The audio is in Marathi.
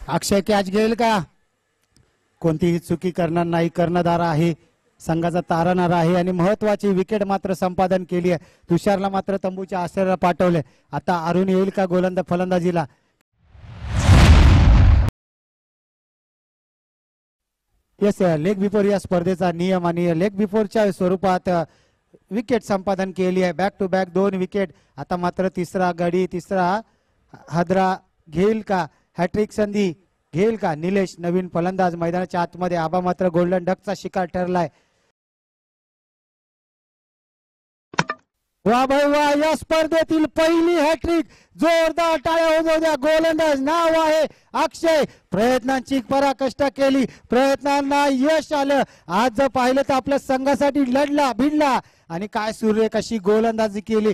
अक्षय कॅच घेईल का? कोणतीही चुकी करणार नाही, कर्णधार आहे, संघाचा तारणार आहे आणि महत्वाची विकेट मात्र संपादन केली आहे. तुषारला मात्र तंबूच्या आश्रयाला पाठवले. आता अरुण येईल का फलंदाजीला? येस, लेग बिफोर या स्पर्धेचा नियम आणि लेग बिफोरच्या स्वरूपात विकेट संपादन केली आहे. Back to back 2 wicket. आता मात्र तिसरा हादरा घेईल का? हॅट्रिक संधी घेईल का? निलेश नवीन फलंदाज मैदानाच्या आतमध्ये. आबा मात्र गोल्डन डकचा शिकार ठरलाय. वा भाई वा, या स्पर्धेतील पहिली हॅट्रिक. जोरदार टाळ्या होऊ द्या. गोलंदाज नाव आहे अक्षय. प्रयत्नांची पराकाष्ठ केली, प्रयत्नांना यश आलं. आज जर पाहिलं तर आपल्या संघासाठी लढला भिडला आणि काय सूर्य कशी गोलंदाजी केली.